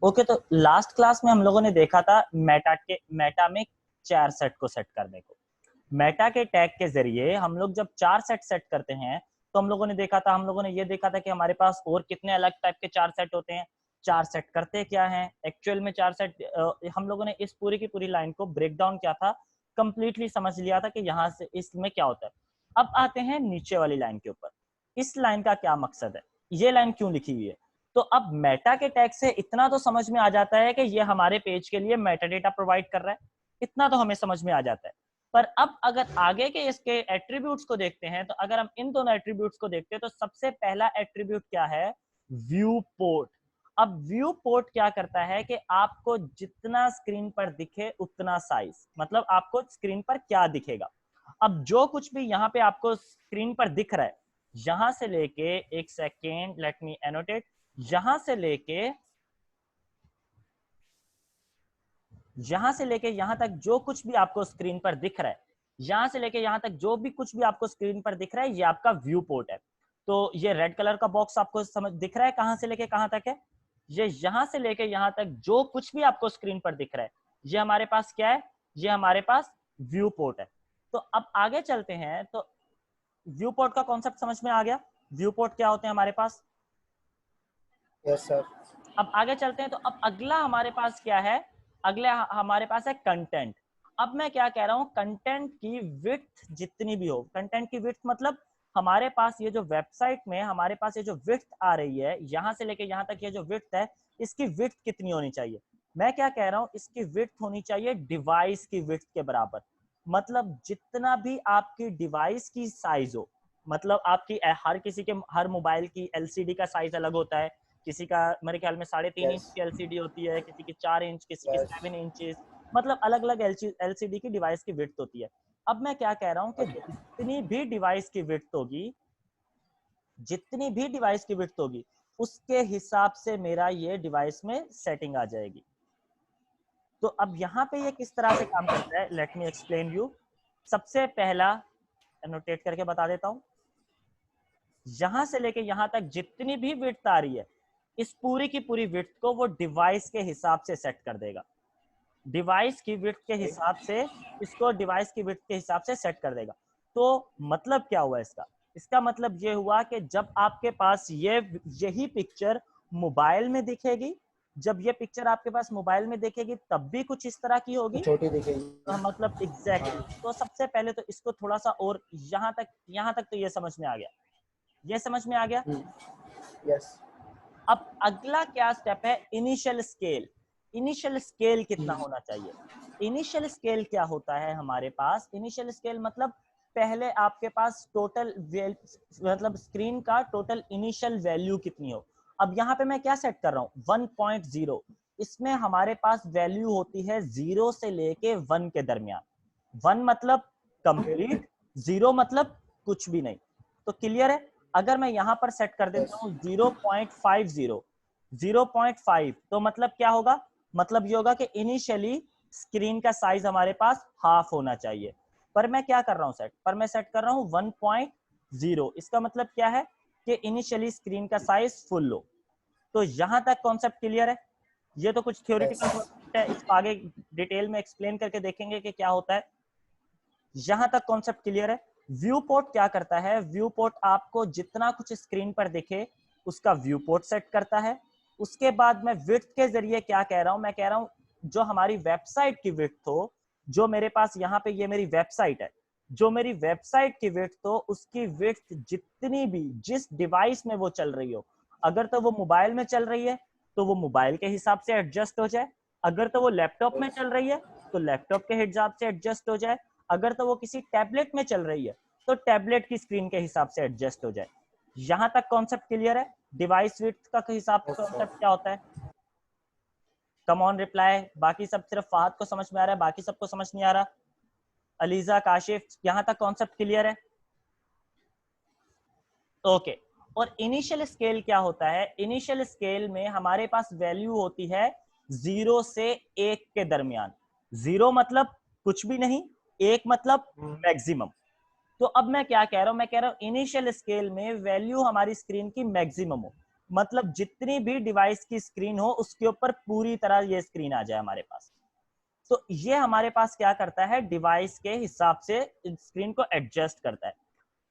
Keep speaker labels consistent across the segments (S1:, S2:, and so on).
S1: Okay, तो last class में हम लोगों ने देखा था मेटा में 4 सेट को सेट करने को। मेटा के टैग के जरिए हम लोग जब 4 सेट करते हैं तो हम लोगों ने ये देखा था कि हमारे पास और कितने अलग टाइप के 4 सेट होते हैं। 4 सेट करते क्या हैं एक्चुअल में। 4 सेट हम लोगों ने इस पूरी की पूरी लाइन को ब्रेक डाउन किया था, कंप्लीटली समझ लिया था कि यहाँ से इसमें क्या होता है। अब आते हैं नीचे वाली लाइन के ऊपर। इस लाइन का क्या मकसद है, ये लाइन क्यों लिखी हुई है। तो अब मेटा के टैग से इतना तो समझ में आ जाता है कि ये हमारे पेज के लिए मेटा डेटा प्रोवाइड कर रहा है, इतना तो हमें समझ में आ जाता है। पर अब अगर आगे के इसके एट्रीब्यूट्स को देखते हैं, तो अगर हम इन दोनों एट्रीब्यूट्स को देखते हैं तो सबसे पहला एट्रीब्यूट क्या है, व्यू पोर्ट। अब व्यू पोर्ट क्या करता है कि आपको जितना स्क्रीन पर दिखे उतना साइज, मतलब आपको स्क्रीन पर क्या दिखेगा। अब जो कुछ भी यहाँ पे आपको स्क्रीन पर दिख रहा है, यहां से लेके, एक सेकेंड लेट मी एनोटेट, यहां से लेके यहां तक जो कुछ भी आपको स्क्रीन पर दिख रहा है, यहां से लेके यहां तक जो भी कुछ भी आपको स्क्रीन पर दिख रहा है, ये आपका व्यू पोर्ट है। तो ये रेड कलर का बॉक्स आपको समझ दिख रहा है कहां से लेके कहां तक है। ये यहां से लेके यहां तक जो कुछ भी आपको स्क्रीन पर दिख रहा है, ये हमारे पास क्या है, ये हमारे पास व्यू पोर्ट है। तो अब आगे चलते हैं, तो व्यू पोर्ट का कॉन्सेप्ट समझ में आ गया। व्यू पोर्ट क्या होते हैं हमारे पास।
S2: Yes sir.
S1: अब आगे चलते हैं, तो अब अगला हमारे पास क्या है, अगला हमारे पास है कंटेंट। अब मैं क्या कह रहा हूं, कंटेंट की विड्थ जितनी भी हो, कंटेंट की विड्थ मतलब हमारे पास ये जो वेबसाइट में हमारे पास ये जो विड्थ आ रही है, यहां से लेके यहां तक ये जो विड्थ है, इसकी विड्थ कितनी होनी चाहिए। मैं क्या कह रहा हूं, इसकी विड्थ होनी चाहिए डिवाइस की विड्थ के बराबर। मतलब जितना भी आपकी डिवाइस की साइज हो, मतलब आपकी हर किसी के हर मोबाइल की एलसीडी का साइज अलग होता है। किसी का मेरे ख्याल में 3.5 इंच की एलसीडी होती है, किसी की 4 इंच, किसी की 7 इंचेस, मतलब अलग अलग एलसीडी की डिवाइस की विड्थ होती है। अब मैं क्या कह रहा हूं कि जितनी भी डिवाइस की विड्थ होगी, जितनी भी डिवाइस की विड्थ होगी, उसके हिसाब से मेरा ये डिवाइस में सेटिंग आ जाएगी। तो अब यहाँ पे ये किस तरह से काम करता है, लेट मी एक्सप्लेन यू। सबसे पहला नोटेट करके बता देता हूं, यहां से लेके यहां तक जितनी भी विड्थ आ रही है, इस पूरी की पूरी विड्थ को वो डिवाइस के हिसाब से सेट कर देगा। डिवाइस की विड्थ के हिसाब से, इसको डिवाइस की विड्थ के हिसाब से सेट कर देगा। तो मतलब क्या हुआ इसका, इसका मतलब ये हुआ कि जब आपके पास यही पिक्चर मोबाइल में दिखेगी, जब ये पिक्चर आपके पास मोबाइल में दिखेगी तब भी कुछ इस तरह की होगी।
S2: छोटी दिखेगी।
S1: मतलब एग्जैक्टली तो सबसे पहले तो इसको थोड़ा सा और यहाँ तक तो ये समझ में आ गया, ये समझ में आ गया।
S2: यस।
S1: अब अगला क्या स्टेप है, इनिशियल स्केल। इनिशियल स्केल कितना होना चाहिए। इनिशियल स्केल क्या होता है हमारे पास, इनिशियल स्केल मतलब पहले आपके पास टोटल मतलब स्क्रीन का टोटल इनिशियल वैल्यू कितनी हो। अब यहाँ पे मैं क्या सेट कर रहा हूँ, 1.0। इसमें हमारे पास वैल्यू होती है 0 से लेके 1 के दरमियान। 1 मतलब कंप्लीट, 0 मतलब कुछ भी नहीं। तो क्लियर है। अगर मैं यहां पर सेट कर देता हूं 0.50, 0.5, तो मतलब क्या होगा, मतलब ये होगा कि इनिशियली स्क्रीन का साइज हमारे पास हाफ होना चाहिए। पर मैं क्या कर रहा हूं सेट, पर मैं सेट कर रहा हूं 1.0। इसका मतलब क्या है कि इनिशियली स्क्रीन का साइज फुल हो। तो यहां तक कॉन्सेप्ट क्लियर है। ये तो कुछ थ्योरेटिकल कॉन्सेप्ट है, इसको आगे डिटेल में एक्सप्लेन करके देखेंगे कि क्या होता है। यहां तक कॉन्सेप्ट क्लियर है। व्यू पोर्ट क्या करता है, व्यू पोर्ट आपको जितना कुछ स्क्रीन पर दिखे उसका व्यू पोर्ट सेट करता है। उसके बाद मैं विड्थ के जरिए क्या कह रहा हूं, मैं कह रहा हूं जो हमारी वेबसाइट की विड्थ हो, जो मेरे पास यहाँ पे ये मेरी वेबसाइट है, जो मेरी वेबसाइट की विड्थ हो, उसकी विड्थ जितनी भी जिस डिवाइस में वो चल रही हो, अगर तो वो मोबाइल में चल रही है तो वो मोबाइल के हिसाब से एडजस्ट हो जाए, अगर तो वो लैपटॉप में चल रही है तो लैपटॉप के हिसाब से एडजस्ट हो जाए, अगर तो वो किसी टैबलेट में चल रही है तो टैबलेट की स्क्रीन के हिसाब से एडजस्ट हो जाए। यहां तक कॉन्सेप्ट क्लियर है। डिवाइस विड्थ का हिसाब कॉन्सेप्ट क्या होता है। Come on reply. बाकी सब सिर्फ फाहद को समझ में आ रहा है, बाकी सबको समझ नहीं आ रहा। अलीजा, काशिफ, यहां तक कॉन्सेप्ट क्लियर है। ओके। और इनिशियल स्केल क्या होता है, इनिशियल स्केल में हमारे पास वैल्यू होती है 0 से 1 के दरमियान। 0 मतलब कुछ भी नहीं, 1 मतलब मैक्सिमम। तो अब मैं क्या कह रहा हूं, मैं कह रहा हूं इनिशियल स्केल में वैल्यू हमारी स्क्रीन की मैक्सिमम हो। मतलब जितनी भी डिवाइस की स्क्रीन हो उसके ऊपर पूरी तरह ये स्क्रीन आ जाए हमारे पास। तो ये हमारे पास क्या करता है, डिवाइस के हिसाब से स्क्रीन को एडजस्ट करता है।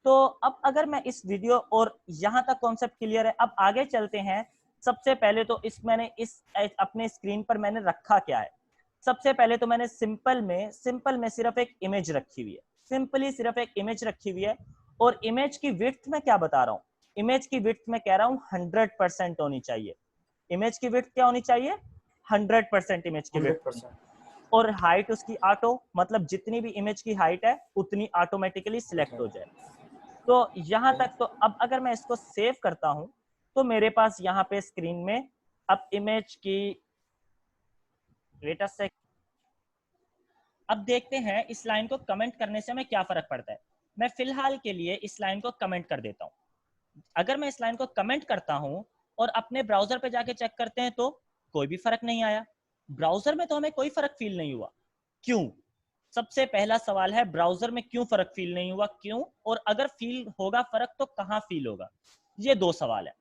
S1: तो अब अगर मैं इस वीडियो और यहां तक कॉन्सेप्ट क्लियर है, अब आगे चलते हैं। सबसे पहले तो मैंने इस अपने स्क्रीन पर मैंने रखा क्या है। सबसे पहले तो मैंने सिंपल में सिर्फ एक इमेज रखी हुई है, सिंपली सिर्फ एक इमेज रखी हुई है। और इमेज की विड्थ में क्या बता रहा हूँ, इमेज की विड्थ में कह रहा हूँ 100% होनी चाहिए। इमेज की विड्थ क्या होनी चाहिए, 100% इमेज की विड्थ।
S2: 100%।
S1: और हाइट उसकी ऑटो, मतलब जितनी भी इमेज की हाइट है उतनी ऑटोमेटिकली सिलेक्ट हो जाए। तो यहां तक तो अब अगर मैं इसको सेव करता हूं तो मेरे पास यहाँ पे स्क्रीन में अब इमेज की, वेट अ सेक, अब देखते हैं इस लाइन को कमेंट करने से हमें क्या फर्क पड़ता है। मैं फिलहाल के लिए इस लाइन को कमेंट कर देता हूं। अगर मैं इस लाइन को कमेंट करता हूं और अपने ब्राउजर पे जाके चेक करते हैं तो कोई भी फर्क नहीं आया। ब्राउजर में तो हमें कोई फर्क फील नहीं हुआ। क्यों? सबसे पहला सवाल है, ब्राउजर में क्यों फर्क फील नहीं हुआ, क्यों? और अगर फील होगा फर्क तो कहां फील होगा? ये दो सवाल है।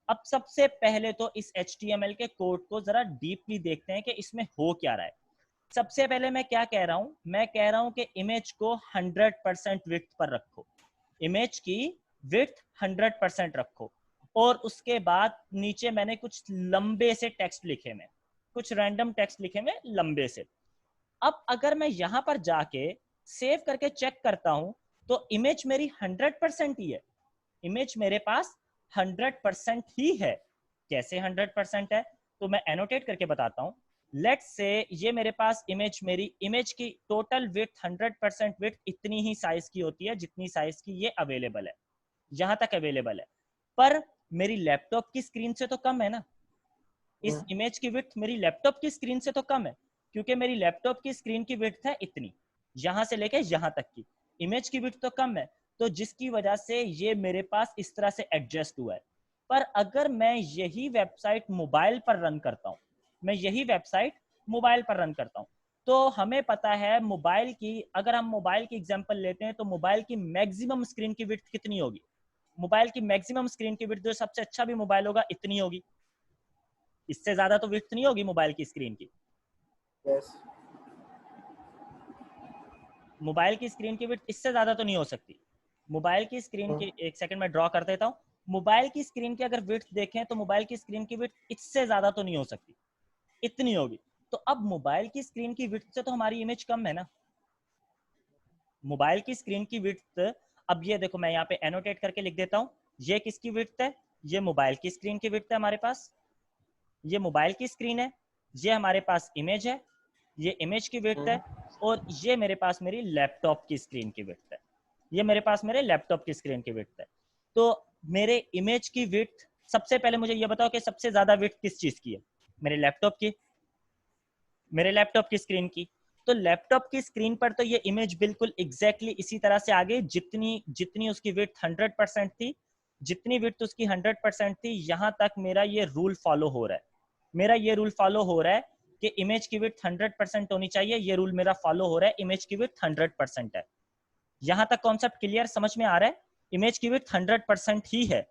S1: अब सबसे पहले तो इस HTML के कोड को जरा डीपली देखते हैं कि इसमें हो क्या रहा है। सबसे पहले मैं क्या कह रहा हूं, मैं कह रहा हूं कि इमेज को 100% विड्थ पर रखो, इमेज की विड्थ 100% रखो। और उसके बाद नीचे मैंने कुछ लंबे से टेक्स्ट लिखे में, कुछ रैंडम टेक्स्ट लिखे में लंबे से। अब अगर मैं यहां पर जाके सेव करके चेक करता हूं तो इमेज मेरी 100% ही है, इमेज मेरे पास 100% ही है। कैसे 100% है, तो मैं एनोटेट करके बताता हूं। लेट्स से ये मेरे पास इमेज, मेरी इमेज की टोटल विड्थ 100% विड्थ इतनी ही साइज की होती है जितनी साइज की ये अवेलेबल है, यहां तक अवेलेबल है। पर मेरी लैपटॉप की स्क्रीन से तो कम है ना, इस इमेज की विड्थ मेरी लैपटॉप की स्क्रीन से तो कम है, क्योंकि मेरी लैपटॉप की स्क्रीन की विड्थ है इतनी, यहां से लेके यहां तक की। इमेज की विड्थ तो कम है, तो जिसकी वजह से ये मेरे पास इस तरह से एडजस्ट हुआ है। पर अगर मैं यही वेबसाइट मोबाइल पर रन करता हूं, मैं यही वेबसाइट मोबाइल पर रन करता हूं, तो हमें पता है मोबाइल की, अगर हम मोबाइल की एग्जांपल लेते हैं तो मोबाइल की मैक्सिमम स्क्रीन की विड्थ कितनी होगी? मोबाइल की मैक्सिमम स्क्रीन की विड्थ, जो सबसे अच्छा भी मोबाइल होगा, इतनी होगी। इससे ज्यादा तो विड्थ नहीं होगी मोबाइल की स्क्रीन की।
S2: Yes.
S1: मोबाइल की स्क्रीन की विड्थ इससे ज्यादा तो नहीं हो सकती। मोबाइल की स्क्रीन की, एक सेकंड में ड्रॉ कर देता हूं। मोबाइल की स्क्रीन की अगर विड्थ देखें तो मोबाइल की स्क्रीन की विड्थ इससे ज्यादा तो नहीं हो सकती, इतनी होगी। तो अब मोबाइल की स्क्रीन की विड्थ से तो हमारी इमेज कम है ना, मोबाइल की स्क्रीन की विड्थ। अब ये देखो, मैं यहाँ पे एनोटेट करके लिख देता हूं, ये किसकी विड्थ है, ये मोबाइल की स्क्रीन की विड्थ है हमारे पास, ये मोबाइल की स्क्रीन है, ये हमारे पास इमेज है, ये इमेज की विड्थ है। और ये मेरे पास मेरी लैपटॉप की स्क्रीन की विड्थ है, ये मेरे पास मेरे लैपटॉप की स्क्रीन की विड्थ है। तो मेरे इमेज की विड्थ, सबसे पहले मुझे ये बताओ कि सबसे ज्यादा विड्थ किस चीज की है? मेरे लैपटॉप की, मेरे लैपटॉप की स्क्रीन की। तो लैपटॉप की स्क्रीन पर तो ये इमेज बिल्कुल एग्जैक्टली इसी तरह से आ गई, जितनी जितनी उसकी विड्थ 100% थी, जितनी विड्थ उसकी 100% थी, यहां तक मेरा ये रूल फॉलो हो रहा है। मेरा ये रूल फॉलो हो रहा है कि इमेज की विड्थ 100% होनी चाहिए, ये रूल मेरा फॉलो हो रहा है, इमेज की विड्थ 100% है। यहां तक कॉन्सेप्ट क्लियर, समझ में आ रहा है? इमेज की विड्थ 100% ही है।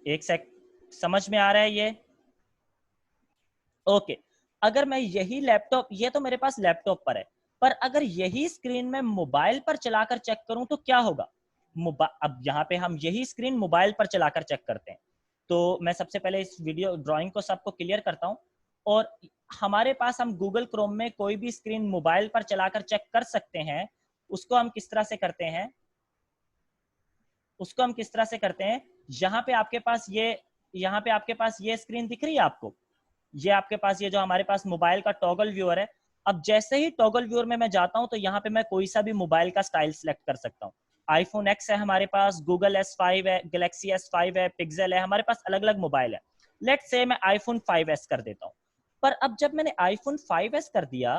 S1: एक सेक, समझ में आ रहा है ये? ओके। अगर मैं यही लैपटॉप, ये तो मेरे पास लैपटॉप पर है, पर अगर यही स्क्रीन में मोबाइल पर चलाकर चेक करूं तो क्या होगा? अब यहाँ पे हम यही स्क्रीन मोबाइल पर चलाकर चेक करते हैं। तो मैं सबसे पहले इस वीडियो ड्राइंग को सबको क्लियर करता हूं। और हमारे पास, हम गूगल क्रोम में कोई भी स्क्रीन मोबाइल पर चलाकर चेक कर सकते हैं। उसको हम किस तरह से करते हैं, उसको हम किस तरह से करते हैं? यहाँ पे आपके पास ये, यहाँ पे आपके पास ये स्क्रीन दिख रही है आपको, ये आपके पास ये जो हमारे पास मोबाइल का टॉगल व्यूअर है। अब जैसे ही टॉगल व्यूअर में मैं जाता हूं तो यहाँ पे मैं कोई सा भी मोबाइल का स्टाइल सिलेक्ट कर सकता हूँ। आईफोन X है हमारे पास, गूगल S5 है, गैलेक्सी S5 है, पिक्सल है, हमारे पास अलग अलग मोबाइल है। लेट्स से मैं आईफोन 5S कर देता हूँ। पर अब जब मैंने आईफोन 5S कर दिया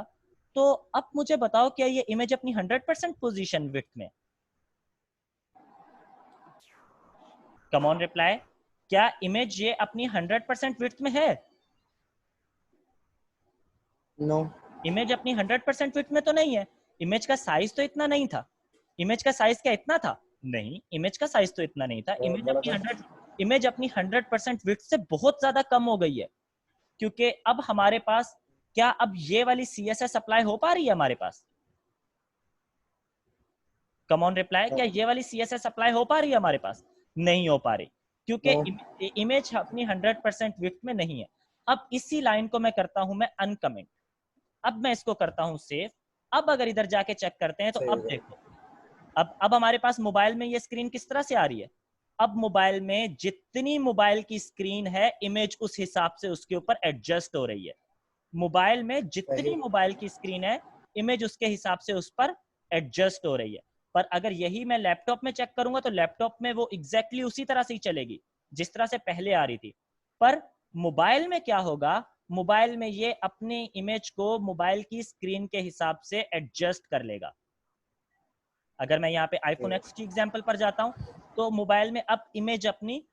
S1: तो अब मुझे बताओ, क्या ये इमेज अपनी 100% पोजीशन विड्थ में? Come on reply. क्या इमेज ये अपनी 100% विड्थ में है?
S2: No.
S1: इमेज अपनी 100% विड्थ में तो नहीं है। इमेज का साइज तो इतना नहीं था, इमेज का साइज क्या इतना था? नहीं, इमेज का साइज तो इतना नहीं था।
S2: बहुत बड़ा था।
S1: इमेज अपनी 100% विड्थ से बहुत ज्यादा कम हो गई है, क्योंकि अब हमारे पास क्या अब ये वाली CSS अप्लाई हो पा रही है हमारे पास? कम ऑन रिप्लाई, क्या ये वाली CSS अप्लाई हो पा रही है हमारे पास? नहीं हो पा रही, क्योंकि इमेज अपनी 100% विड्थ में नहीं है। अब इसी लाइन को मैं करता हूं मैं अनकमेंट, अब मैं इसको करता हूं सेव। अब अगर इधर जाके चेक करते हैं तो अब देखो, अब हमारे पास मोबाइल में ये स्क्रीन किस तरह से आ रही है। अब मोबाइल में जितनी मोबाइल की स्क्रीन है, इमेज उस हिसाब से उसके ऊपर एडजस्ट हो रही है। मोबाइल में जितनी मोबाइल की स्क्रीन है, इमेज उसके हिसाब से उस पर एडजस्ट हो रही है। पर अगर यही मैं लैपटॉप में चेक करूंगा तो लैपटॉप में वो एग्जैक्टली उसी तरह से ही चलेगी जिस तरह से पहले आ रही थी। पर मोबाइल में क्या होगा, मोबाइल में ये अपनी इमेज को मोबाइल की स्क्रीन के हिसाब से एडजस्ट कर लेगा। अगर मैं यहाँ पे आईफोन एक्स की एग्जांपल पर जाता हूँ तो मोबाइल में अब इमेज अपनी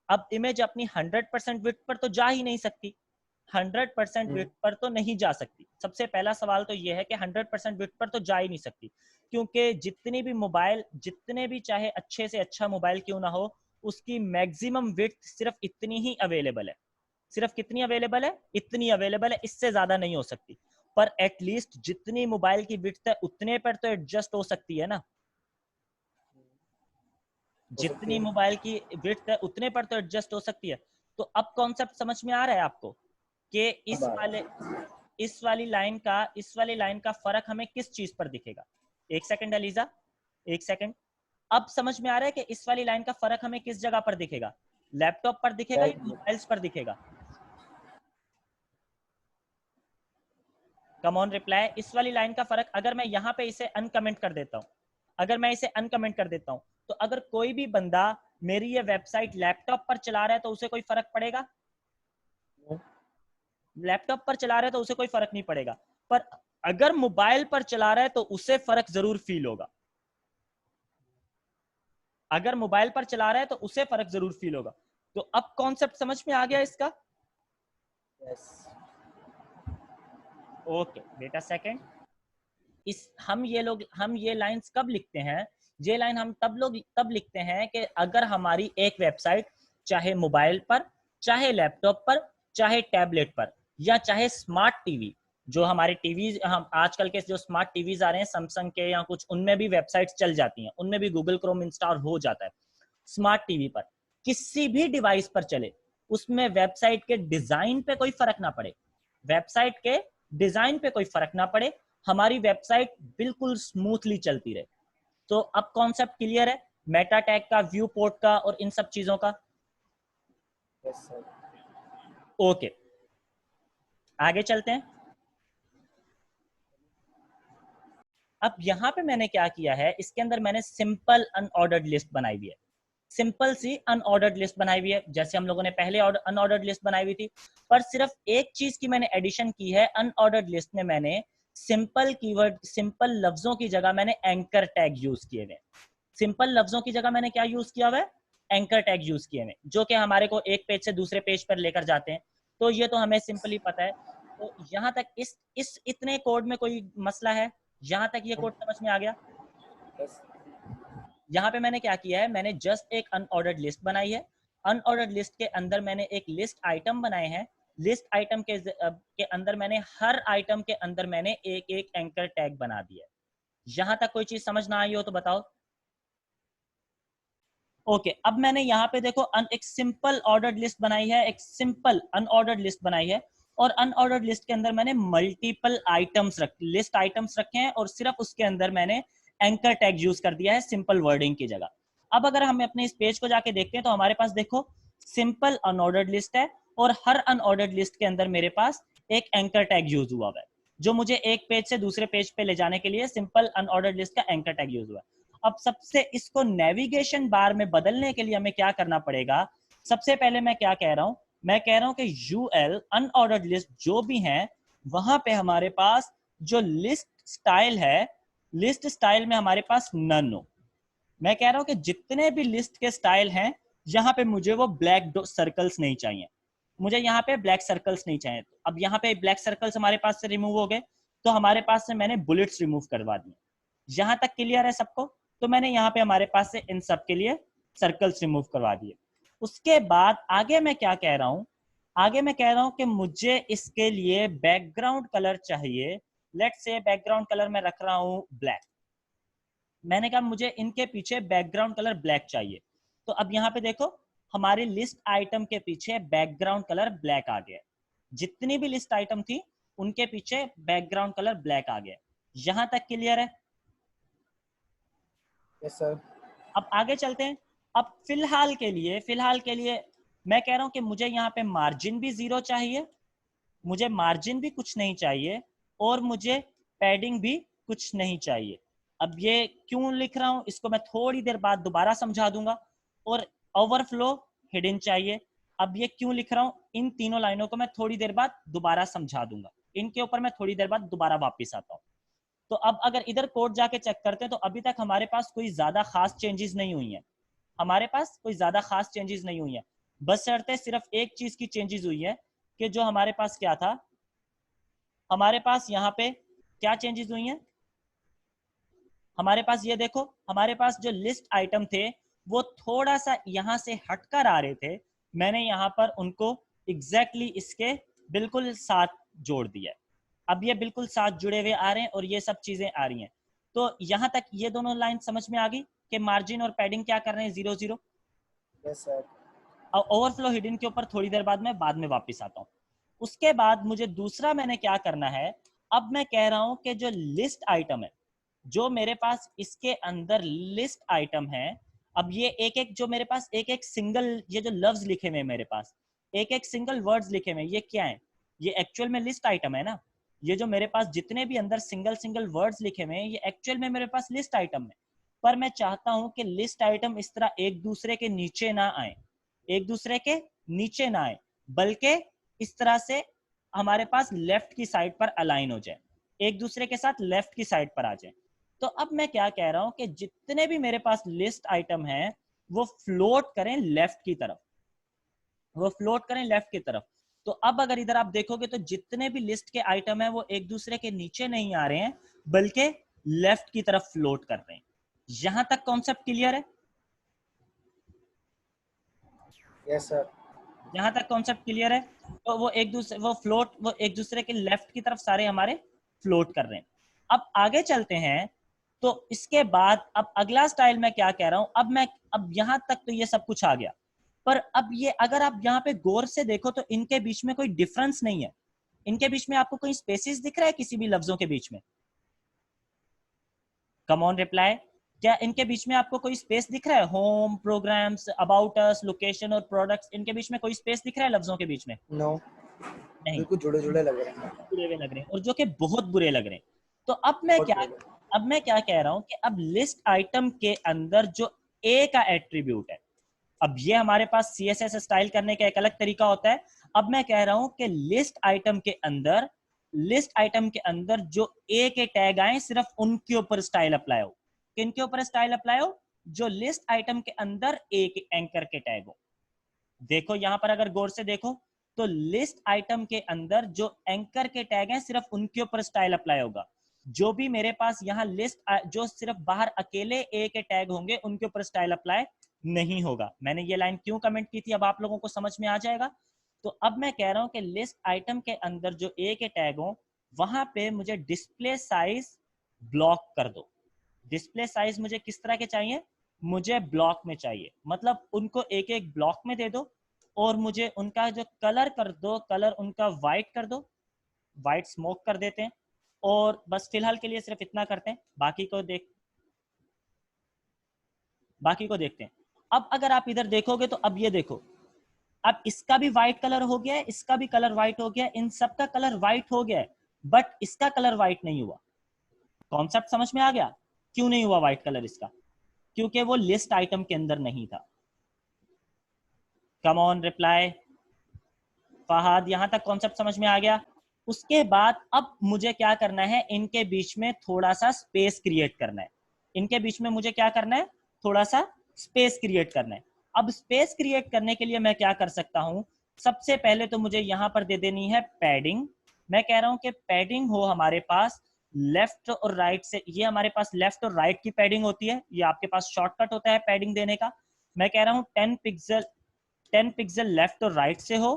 S1: 100% विड्थ पर तो जा ही नहीं सकती, 100% विड्थ पर तो नहीं जा सकती। सबसे पहला सवाल तो यह है कि 100% विड्थ पर तो जा ही नहीं सकती, क्योंकि जितने भी चाहे अच्छे से अच्छा मोबाइल क्यों ना हो, उसकी मैक्सिमम विड्थ सिर्फ इतनी ही अवेलेबल है। सिर्फ कितनी अवेलेबल है? इतनी अवेलेबल है, इससे ज्यादा नहीं हो सकती। पर एटलीस्ट जितनी मोबाइल की विड्थ है उतने पर तो एडजस्ट हो सकती है ना। जितनी मोबाइल की विड्थ है उतने पर तो एडजस्ट हो सकती है। तो अब कॉन्सेप्ट समझ में आ रहा है आपको कि इस वाली लाइन का फर्क हमें किस चीज पर दिखेगा? एक सेकंड अलीजा, एक सेकंड। अब समझ में आ रहा है कि इस वाली लाइन का फर्क हमें किस जगह पर दिखेगा? लैपटॉप पर दिखेगा या मोबाइल्स पर दिखेगा? Come on reply. इस वाली लाइन का फर्क अगर मैं यहाँ पे इसे अनकमेंट कर देता हूँ, अगर मैं इसे अनकमेंट कर देता हूँ, तो अगर कोई भी बंदा मेरी ये वेबसाइट लैपटॉप पर चला रहा है तो उसे कोई फर्क पड़ेगा? लैपटॉप पर चला रहा है तो उसे कोई फर्क नहीं पड़ेगा। पर अगर मोबाइल पर चला रहा है तो उसे फर्क जरूर फील होगा। अगर मोबाइल पर चला रहा है तो उसे फर्क जरूर फील होगा। तो अब कॉन्सेप्ट समझ में आ गया इसका? ओके बेटा सेकंड। हम ये लाइंस कब लिखते हैं? ये लाइन हम तब लिखते हैं कि अगर हमारी एक वेबसाइट चाहे मोबाइल पर, चाहे लैपटॉप पर, चाहे टैबलेट पर, या चाहे स्मार्ट टीवी, जो हमारे टीवी हम आजकल के जो स्मार्ट टीवीज आ रहे हैं सैमसंग के या कुछ, उनमें भी वेबसाइट्स चल जाती हैं, उनमें भी गूगल क्रोम इंस्टॉल हो जाता है। स्मार्ट टीवी पर किसी भी डिवाइस पर चले, उसमें वेबसाइट के डिजाइन पे कोई फर्क ना पड़े, वेबसाइट के डिजाइन पे कोई फर्क ना पड़े, हमारी वेबसाइट बिल्कुल स्मूथली चलती रहे। तो अब कॉन्सेप्ट क्लियर है मेटा टैग का, व्यू पोर्ट का और इन सब चीजों का? ओके आगे चलते हैं। अब यहां पे मैंने क्या किया है, इसके अंदर मैंने सिंपल अनऑर्डर्ड लिस्ट बनाई हुई है। सिंपल सी अनऑर्डर्ड लिस्ट बनाई हुई है, जैसे हम लोगों ने पहले अनऑर्डर्ड लिस्ट बनाई हुई थी। पर सिर्फ एक चीज की मैंने एडिशन की है, अनऑर्डर्ड लिस्ट में मैंने सिंपल कीवर्ड, सिंपल लफ्जों की जगह मैंने एंकर टैग यूज किए हुए। सिंपल लफ्जों की जगह मैंने क्या यूज किया हुआ है? एंकर टैग यूज किए हुए, जो कि हमारे को एक पेज से दूसरे पेज पर लेकर जाते हैं। तो ये तो हमें सिंपली पता है। तो यहाँ तक इस इतने कोड में कोई मसला है? यहाँ तक ये कोड समझ में आ गया? यहाँ पे मैंने क्या किया है, मैंने जस्ट एक अनऑर्डर्ड लिस्ट बनाई है। अनऑर्डर्ड लिस्ट के अंदर मैंने एक लिस्ट आइटम बनाए हैं। लिस्ट आइटम के अंदर मैंने हर आइटम के अंदर मैंने एक एक एंकर टैग बना दिया है। यहाँ तक कोई चीज समझ ना आई हो तो बताओ। ओके अब मैंने यहाँ पे देखो एक सिंपल ऑर्डर्ड लिस्ट बनाई है, एक सिंपल अनऑर्डर्ड लिस्ट बनाई है। और अनऑर्डर्ड लिस्ट के अंदर मैंने मल्टीपल लिस्ट आइटम्स रखे हैं, और सिर्फ उसके अंदर मैंने एंकर टैग यूज कर दिया है सिंपल वर्डिंग की जगह। अब अगर हम अपने इस पेज को जाके देखते हैं तो हमारे पास देखो सिंपल अनऑर्डर्ड लिस्ट है, और हर अनऑर्डर्ड लिस्ट के अंदर मेरे पास एक एंकर टैग यूज हुआ है, जो मुझे एक पेज से दूसरे पेज पे ले जाने के लिए सिंपल अनऑर्डर्ड लिस्ट का एंकर टैग यूज हुआ है। अब सबसे इसको नेविगेशन बार में बदलने के लिए हमें क्या करना पड़ेगा? सबसे पहले मैं क्या कह रहा हूं, मैं कह रहा हूं कि यूएल अनऑर्डर्ड लिस्ट जो भी हैं, वहां पे हमारे पास जो लिस्ट स्टाइल है, लिस्ट स्टाइल में हमारे पास नन हो। मैं कह रहा हूं कि जितने भी लिस्ट के स्टाइल हैं, यहां पे मुझे वो ब्लैक सर्कल्स नहीं चाहिए, मुझे यहाँ पे ब्लैक सर्कल्स नहीं चाहिए। अब यहाँ पे ब्लैक सर्कल्स हमारे पास से रिमूव हो गए, तो हमारे पास से मैंने बुलेट्स रिमूव करवा दिए। यहां तक क्लियर है सबको? तो मैंने यहाँ पे हमारे पास से इन सब के लिए सर्कल्स रिमूव करवा दिए। उसके बाद आगे मैं क्या कह रहा हूँ, आगे मैं कह रहा हूँ कि मुझे इसके लिए बैकग्राउंड कलर चाहिए। लेट्स से बैकग्राउंड कलर मैं रख रहा हूँ ब्लैक। मैंने कहा मुझे इनके पीछे बैकग्राउंड कलर ब्लैक चाहिए। तो अब यहाँ पे देखो हमारी लिस्ट आइटम के पीछे बैकग्राउंड कलर ब्लैक आ गया। जितनी भी लिस्ट आइटम थी उनके पीछे बैकग्राउंड कलर ब्लैक आ गया। यहां तक क्लियर है?
S2: Yes sir.
S1: अब आगे चलते हैं। अब फिलहाल के लिए मैं कह रहा हूं कि मुझे यहाँ पे मार्जिन भी 0 चाहिए, मुझे मार्जिन भी कुछ नहीं चाहिए, और मुझे पैडिंग भी कुछ नहीं चाहिए। अब ये क्यों लिख रहा हूं इसको मैं थोड़ी देर बाद दोबारा समझा दूंगा। और ओवरफ्लो हिडन चाहिए। अब ये क्यों लिख रहा हूं इन तीनों लाइनों को मैं थोड़ी देर बाद दोबारा समझा दूंगा, इनके ऊपर मैं थोड़ी देर बाद दोबारा वापिस आता हूं। तो अब अगर इधर कोड जाके चेक करते हैं तो अभी तक हमारे पास कोई ज्यादा खास चेंजेस नहीं हुई है, हमारे पास कोई ज्यादा खास चेंजेस नहीं हुई है। बस शर्ते सिर्फ एक चीज की चेंजेस हुई है कि जो हमारे पास क्या था, हमारे पास यहाँ पे क्या चेंजेस हुई हैं। हमारे पास ये देखो हमारे पास जो लिस्ट आइटम थे वो थोड़ा सा यहाँ से हटकर आ रहे थे, मैंने यहाँ पर उनको एग्जैक्टली इसके बिल्कुल साथ जोड़ दिया। अब ये बिल्कुल साथ जुड़े हुए आ रहे हैं और ये सब चीजें आ रही हैं। तो यहाँ तक ये दोनों लाइन समझ में आ गई कि मार्जिन और पैडिंग क्या कर रहे हैं, 0 0।
S2: Yes sir.
S1: और ओवरफ्लो हिडन के ऊपर थोड़ी देर बाद में वापस आता हूँ। उसके बाद मुझे दूसरा मैंने क्या करना है, अब मैं कह रहा हूं कि जो लिस्ट आइटम है, जो मेरे पास इसके अंदर लिस्ट आइटम है, अब ये एक एक जो मेरे पास एक एक सिंगल ये जो लफ्ज लिखे हुए मेरे पास एक एक सिंगल वर्ड्स लिखे हुए ये क्या है, ये एक्चुअल में लिस्ट आइटम है ना। ये जो मेरे पास जितने भी अंदर सिंगल सिंगल वर्ड्स लिखे हुए हैं ये एक्चुअल में मेरे पास लिस्ट आइटम है। पर मैं चाहता हूं कि लिस्ट आइटम इस तरह एक दूसरे के नीचे ना आए, एक दूसरे के नीचे ना आए, बल्कि इस तरह से हमारे पास लेफ्ट की साइड पर अलाइन हो जाए, एक दूसरे के साथ लेफ्ट की साइड पर आ जाए। तो अब मैं क्या कह रहा हूं कि जितने भी मेरे पास लिस्ट आइटम है वो फ्लोट करें लेफ्ट की तरफ, वो फ्लोट करें लेफ्ट की तरफ। तो अब अगर इधर आप देखोगे तो जितने भी लिस्ट के आइटम है वो एक दूसरे के नीचे नहीं आ रहे हैं बल्कि लेफ्ट की तरफ फ्लोट कर रहे हैं। यहां तक कॉन्सेप्ट क्लियर है?
S2: Yes sir.
S1: यहां तक कॉन्सेप्ट क्लियर है? तो वो एक दूसरे के लेफ्ट की तरफ सारे हमारे फ्लोट कर रहे हैं। अब आगे चलते हैं। तो इसके बाद अब अगला स्टाइल मैं क्या कह रहा हूं, अब यहां तक तो ये सब कुछ आ गया, पर अब ये अगर आप यहाँ पे गौर से देखो तो इनके बीच में कोई डिफरेंस नहीं है। इनके बीच में आपको कोई स्पेसिस दिख रहा है किसी भी लफ्जों के बीच में? Come on reply. क्या इनके बीच में आपको कोई स्पेस दिख रहा है? Home, programmes, about us, location और प्रोडक्ट्स, इनके बीच में कोई स्पेस दिख रहा है लफ्जों के बीच में?
S2: नो।
S1: नहीं,
S2: बिल्कुल जुड़े जुड़े लग रहे हैं।
S1: बुरे हुए लग रहे हैं और जो कि बहुत बुरे लग रहे हैं। तो
S2: बहुत बुरे।
S1: अब मैं क्या कह रहा हूं कि अब लिस्ट आइटम के अंदर जो ए का एट्रीब्यूट है, अब ये हमारे पास सीएसएस स्टाइल करने का एक अलग तरीका होता है। अब मैं कह रहा हूं कि लिस्ट आइटम के अंदर जो ए के टैग आए सिर्फ उनके ऊपर स्टाइल अप्लाई हो। किनके ऊपर स्टाइल अप्लाई हो? जो लिस्ट आइटम के अंदर ए के एंकर के टैग हो। देखो यहां पर अगर गौर से देखो तो लिस्ट आइटम के अंदर जो एंकर के टैग हैं सिर्फ उनके ऊपर स्टाइल अप्लाई होगा। जो भी मेरे पास यहाँ लिस्ट जो सिर्फ बाहर अकेले ए के टैग होंगे उनके ऊपर स्टाइल अप्लाई नहीं होगा। मैंने ये लाइन क्यों कमेंट की थी अब आप लोगों को समझ में आ जाएगा। तो अब मैं कह रहा हूं कि लिस्ट आइटम के अंदर जो ए के टैग हो वहां पे मुझे डिस्प्ले साइज ब्लॉक कर दो। डिस्प्ले साइज मुझे किस तरह के चाहिए? मुझे ब्लॉक में चाहिए, मतलब उनको एक एक ब्लॉक में दे दो और मुझे उनका जो कलर कर दो, कलर उनका वाइट कर दो, वाइट स्मोक कर देते हैं। और बस फिलहाल के लिए सिर्फ इतना करते हैं, बाकी को देखते हैं। अब अगर आप इधर देखोगे तो अब ये देखो, अब इसका भी व्हाइट कलर हो गया है, इसका भी कलर व्हाइट हो गया है, इन सब का कलर व्हाइट हो गया है, बट इसका कलर व्हाइट नहीं हुआ। कॉन्सेप्ट समझ में आ गया? क्यों नहीं हुआ व्हाइट कलर इसका? क्योंकि वो लिस्ट आइटम के अंदर नहीं था। Come on reply. फहद, यहां तक कॉन्सेप्ट समझ में आ गया? उसके बाद अब मुझे क्या करना है, इनके बीच में थोड़ा सा स्पेस क्रिएट करना है। इनके बीच में मुझे क्या करना है? थोड़ा सा स्पेस क्रिएट करना है। अब स्पेस क्रिएट करने के लिए मैं क्या कर सकता हूं? सबसे पहले तो मुझे यहां पर दे देनी है पैडिंग। मैं कह रहा हूं कि पैडिंग हो हमारे पास लेफ्ट और राइट से, ये हमारे पास लेफ्ट और राइट की पैडिंग होती है, ये आपके पास शॉर्टकट होता है पैडिंग देने का। मैं कह रहा हूँ 10 पिक्सल लेफ्ट और राइट से हो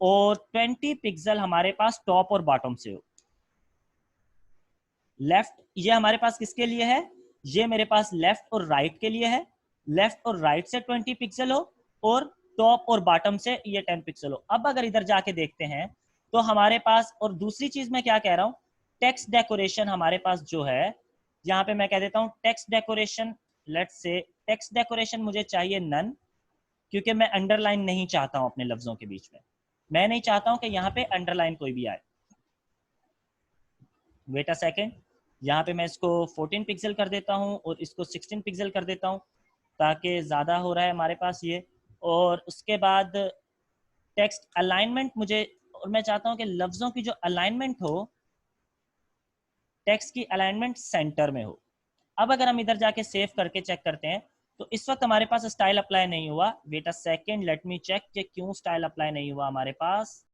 S1: और 20 पिक्सल हमारे पास टॉप और बॉटम से हो। लेफ्ट ये हमारे पास किसके लिए है, ये मेरे पास लेफ्ट और राइट के लिए है। लेफ्ट और राइट से 20 पिक्सल हो और टॉप और बॉटम से ये 10 पिक्सल हो। अब अगर इधर जाके देखते हैं तो हमारे पास, और दूसरी चीज मैं क्या कह रहा हूं, टेक्स्ट डेकोरेशन हमारे पास जो है, यहाँ पे मैं कह देता हूँ text decoration, let's say text decoration मुझे चाहिए नन, क्योंकि मैं अंडरलाइन नहीं चाहता हूं अपने लफ्जों के बीच में, मैं नहीं चाहता हूं कि यहाँ पे अंडरलाइन कोई भी आए। वेट अ सेकेंड, यहाँ पे मैं इसको 14 पिक्सल कर देता हूँ और इसको 16 पिक्सल कर देता हूँ, ताकि ज़्यादा हो रहा है हमारे पास ये। और उसके बाद टेक्स्ट अलाइनमेंट मुझे, और मैं चाहता हूँ कि लफ्ज़ों की जो अलाइनमेंट हो, टेक्स्ट की अलाइनमेंट सेंटर में हो। अब अगर हम इधर जाके सेव करके चेक करते हैं तो इस वक्त हमारे पास स्टाइल अप्लाई नहीं हुआ। Wait a second, let me check कि क्यों स्टाइल अप्लाई नहीं हुआ हमारे पास।